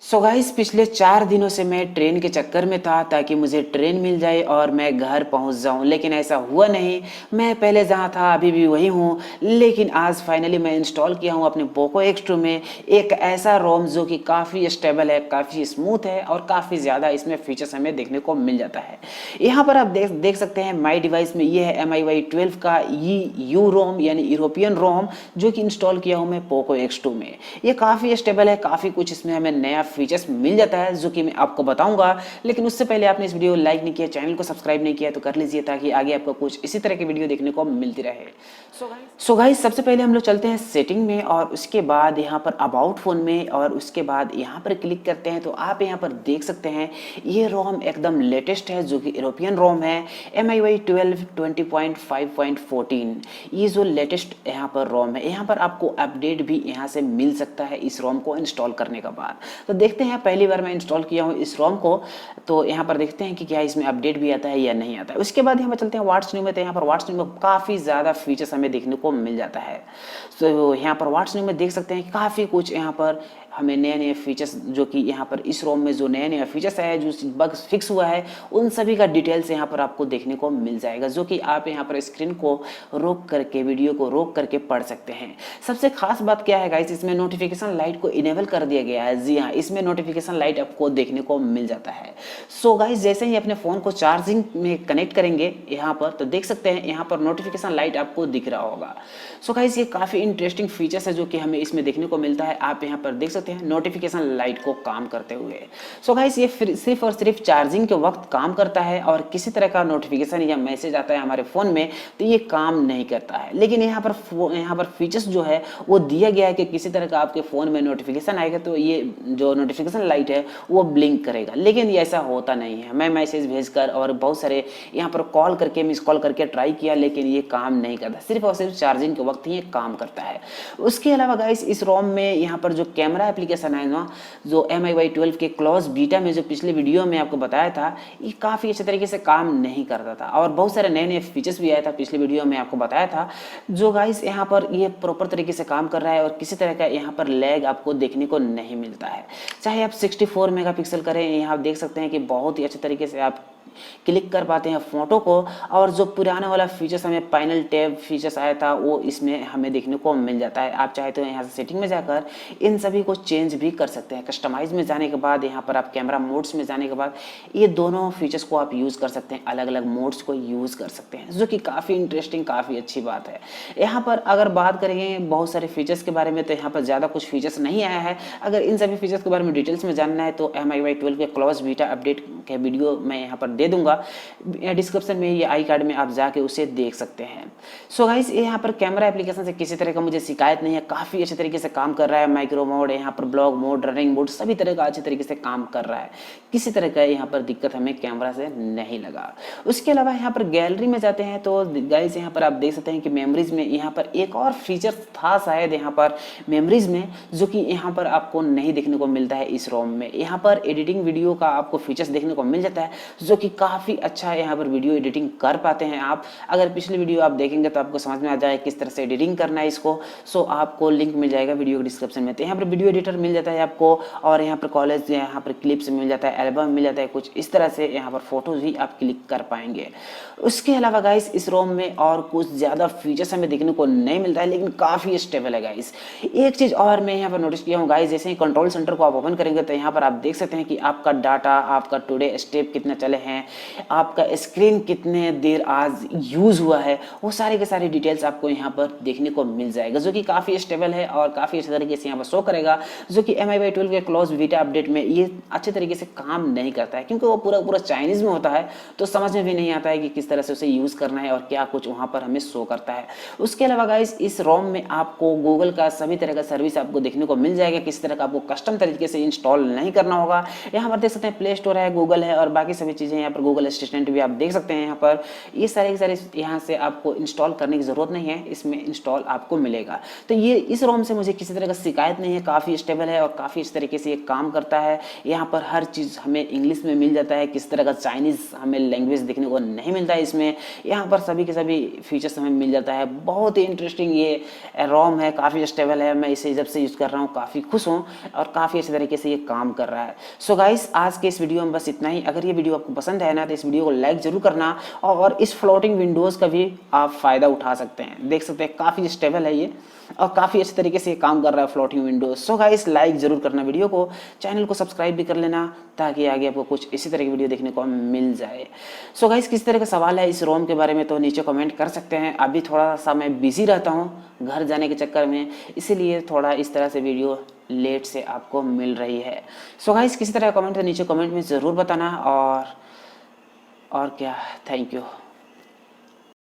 So guys पिछले 4 दिनों से मैं ट्रेन के चक्कर में था ताकि मुझे ट्रेन मिल जाए और मैं घर पहुंच जाऊं, लेकिन ऐसा हुआ नहीं। मैं पहले जहां था अभी भी वही हूं, लेकिन आज फाइनली मैं इंस्टॉल किया हूं अपने पोको X2 में एक ऐसा रोम जो कि काफ़ी स्टेबल है, काफ़ी स्मूथ है और काफ़ी ज़्यादा इसमें फीचर्स हमें देखने को मिल जाता है। यहाँ पर आप देख सकते हैं माई डिवाइस में ये है MIUI 12 का EU ROM यानी यूरोपियन रोम, जो कि इंस्टॉल किया हूँ मैं पोको X2 में। ये काफ़ी स्टेबल है, काफ़ी कुछ इसमें हमें नया फीचर्स मिल जाता है जो कि मैं आपको बताऊंगा। लेकिन उससे पहले आपने इस वीडियो को लाइक नहीं किया, चैनल को सब्सक्राइब नहीं किया तो कर लीजिए ताकि आगे आपको कुछ इसी तरह की वीडियो देखने को मिलती रहे। सो गाइस सबसे पहले हम लोग चलते हैं सेटिंग में और उसके बाद यहाँ पर अबाउट फोन में और उसके बाद यहाँ पर क्लिक करते हैं तो आप यहाँ पर देख सकते हैं ये रोम एकदम लेटेस्ट है जो कि यूरोपियन रोम है MIUI 12 20.5.14। ये जो लेटेस्ट यहाँ पर रोम है, यहाँ पर आपको अपडेट भी यहाँ से मिल सकता है इस रोम को इंस्टॉल करने के बाद। तो देखते हैं, पहली बार मैं इंस्टॉल किया हूँ इस रोम को, तो यहाँ पर देखते हैं कि क्या इसमें अपडेट भी आता है या नहीं आता है। उसके बाद यहाँ पर चलते हैं व्हाट्स न्यू में। तो यहाँ पर व्हाट्स न्यू में काफ़ी ज़्यादा फीचर्स हमें देखने को मिल जाता है। तो यहाँ पर व्हाट्स न्यू में देख सकते हैं काफ़ी कुछ यहाँ पर हमें नए नए फीचर्स, जो कि यहाँ पर इस रोम में जो नए नए फीचर्स है, जो बग्स फिक्स हुआ है, उन सभी का डिटेल्स यहाँ पर आपको देखने को मिल जाएगा, जो कि आप यहाँ पर स्क्रीन को रोक करके, वीडियो को रोक करके पढ़ सकते हैं। सबसे खास बात क्या है गाइस, इसमें नोटिफिकेशन लाइट को इनेबल कर दिया गया है। जी हाँ, इसमें नोटिफिकेशन लाइट आपको देखने को मिल जाता है। सो गाइस जैसे ही अपने फ़ोन को चार्जिंग में कनेक्ट करेंगे यहाँ पर, तो देख सकते हैं यहाँ पर नोटिफिकेशन लाइट आपको दिख रहा होगा। सो गाइस ये काफ़ी इंटरेस्टिंग फीचर्स है जो कि हमें इसमें देखने को मिलता है। आप यहाँ पर देख सकते हैं नोटिफिकेशन लाइट को काम करते हुए। सो गाइस ये सिर्फ और सिर्फ चार्जिंग के वक्त काम करता है और किसी तरह का नोटिफिकेशन या मैसेज आता है हमारे फ़ोन में तो ये काम नहीं करता है। लेकिन यहाँ पर फीचर्स जो है वो दिया गया है कि किसी तरह का आपके फ़ोन में नोटिफिकेशन आएगा तो ये जो नोटिफिकेशन लाइट है वो ब्लिंक करेगा। लेकिन ये ऐसा होता नहीं है। मैं मैसेज भेजकर और बहुत सारे यहाँ पर कॉल करके, मिस कॉल करके ट्राई किया, लेकिन ये काम नहीं करता। सिर्फ और सिर्फ चार्जिंग के वक्त ही ये काम करता है। उसके अलावा गाइस इस रोम में यहाँ पर जो कैमरा एप्लीकेशन है ना, जो MIUI 12 के क्लोज बीटा में जो पिछले वीडियो में आपको बताया था, ये काफ़ी अच्छे तरीके से काम नहीं करता था और बहुत सारे नए नए फीचर्स भी आया था पिछले वीडियो में आपको बताया था, जो गाइस यहाँ पर ये प्रॉपर तरीके से काम कर रहा है और किसी तरह का यहाँ पर लैग आपको देखने को नहीं मिलता है। चाहे आप 64 मेगापिक्सल करें, यहाँ आप देख सकते हैं कि बहुत ही अच्छे तरीके से आप क्लिक कर पाते हैं फोटो को। और जो पुराना वाला फीचर्स हमें पैनल टैब फीचर्स आया था वो इसमें हमें देखने को मिल जाता है। आप चाहे तो यहाँ से सेटिंग में जाकर इन सभी को चेंज भी कर सकते हैं। कस्टमाइज में जाने के बाद यहाँ पर आप कैमरा मोड्स में जाने के बाद ये दोनों फीचर्स को आप यूज़ कर सकते हैं, अलग अलग मोड्स को यूज़ कर सकते हैं, जो कि काफ़ी इंटरेस्टिंग, काफ़ी अच्छी बात है। यहाँ पर अगर बात करेंगे बहुत सारे फीचर्स के बारे में तो यहाँ पर ज़्यादा कुछ फीचर्स नहीं आया है। अगर इन सभी फीचर्स के बारे में डिटेल्स में जानना है तो MIUI 12 के क्लोज बीटा अपडेट के वीडियो मैं यहाँ पर दे दूंगा डिस्क्रिप्शन में, ये आई कार्ड में आप जाके उसे देख सकते हैं। सो गाइस यहाँ पर कैमरा एप्लीकेशन से किसी तरह का मुझे शिकायत नहीं है, काफ़ी अच्छे तरीके से काम कर रहा है। माइक्रो मोड, यहाँ पर ब्लॉग मोड, रनिंग मोड, सभी तरह का अच्छे तरीके से काम कर रहा है। किसी तरह का यहाँ पर दिक्कत हमें कैमरा से नहीं लगा। उसके अलावा यहाँ पर गैलरी में जाते हैं तो गाइस यहाँ पर आप देख सकते हैं कि मेमोरीज में यहाँ पर एक और फीचर था शायद यहाँ पर मेमोरीज में, जो कि यहाँ पर आपको नहीं देखने को मिलता है इस रोम में। यहाँ पर एडिटिंग वीडियो का आपको फीचर्स देखने को मिल जाता है, जो कि काफ़ी अच्छा है। यहाँ पर वीडियो एडिटिंग कर पाते हैं आप। अगर पिछली वीडियो आप देखेंगे तो आपको समझ में आ जाए किस तरह से एडिटिंग करना है इसको। सो आपको लिंक मिल जाएगा वीडियो के डिस्क्रिप्शन में। तो यहाँ पर वीडियो एडिटर मिल जाता है आपको और यहाँ पर कॉलेज, यहाँ पर क्लिप्स मिल जाता है, एल्बम मिल जाता है, कुछ इस तरह से यहाँ पर फोटोज भी आप क्लिक कर पाएंगे। उसके अलावा गाइस इस रोम में और कुछ ज़्यादा फीचर्स हमें देखने को नहीं मिलता है, लेकिन काफ़ी स्टेबल है गाइस। एक चीज़ और मैं यहाँ पर नोटिस किया हूँ गाइस, जैसे ही कंट्रोल सेंटर को आप ओपन करेंगे तो यहाँ पर आप देख सकते हैं कि आपका डाटा, आपका टुडे स्टेप कितना चले हैं, आपका स्क्रीन कितने देर आज यूज़ हुआ है, वो सारे के सारे डिटेल्स आपको यहाँ पर देखने को मिल जाएगा, जो कि काफ़ी स्टेबल है और काफ़ी अच्छे तरीके से यहाँ पर शो करेगा। जो कि MIUI 12 के क्लोज बीटा अपडेट में ये अच्छे तरीके से काम नहीं करता है, क्योंकि वो पूरा चाइनीज़ में होता है, तो समझ में भी नहीं आता है कि किस तरह से उसे यूज़ करना है और क्या कुछ वहाँ पर हमें शो करता है। उसके अलावा गाइस इस रोम में आपको गूगल का सभी तरह का सर्विस आपको देखने को मिल जाएगा। किसी तरह का आपको कस्टम तरीके से इंस्टॉल नहीं करना होगा। यहाँ पर देख सकते हैं प्ले स्टोर है, गूगल है और बाकी सभी चीज़ें यहाँ पर गूगल असिस्टेंट भी आप देख सकते हैं। यहाँ पर ये सारे के सारे यहाँ से आपको इंस्टॉल करने की ज़रूरत नहीं है, इसमें इंस्टॉल आपको मिलेगा। तो ये इस रोम से मुझे किसी तरह का शिकायत नहीं है, काफ़ी स्टेबल है और काफ़ी इस तरीके से ये काम करता है। यहाँ पर हर चीज़ हमें इंग्लिश में मिल जाता है, किसी तरह का चाइनीज़ हमें लैंग्वेज देखने को नहीं मिलता है इसमें। यहाँ पर सभी के सभी फीचर्स हमें मिल जाता है। बहुत ही इंटरेस्टिंग ये रोम है, काफ़ी स्टेबल है। मैं इसे जब से यूज़ कर रहा हूँ काफ़ी खुश हूँ और काफ़ी अच्छे तरीके से ये काम कर रहा है। सो गाइस, आज के इस वीडियो में बस इतना ही। अगर ये वीडियो आपको पसंद है ना तो इस वीडियो को लाइक जरूर करना और इस फ्लोटिंग विंडोज़ का भी आप फ़ायदा उठा सकते हैं। देख सकते हैं काफ़ी स्टेबल है ये और काफ़ी अच्छे तरीके से ये काम कर रहा है floating Windows. So guys, like जरूर करना वीडियो को, चैनल को सब्सक्राइब भी कर लेना ताकि आगे आपको कुछ इसी तरह की वीडियो देखने को मिल जाए। सो गाइस, किस तरह का सवाल है इस रोम के बारे में तो नीचे कमेंट कर सकते हैं। अभी थोड़ा सा मैं बिजी रहता हूँ घर जाने के चक्कर में, इसीलिए थोड़ा इस तरह से वीडियो लेट से आपको मिल रही है। सो गाइस, किसी तरह का कमेंट तो नीचे कमेंट में ज़रूर बताना और क्या, थैंक यू।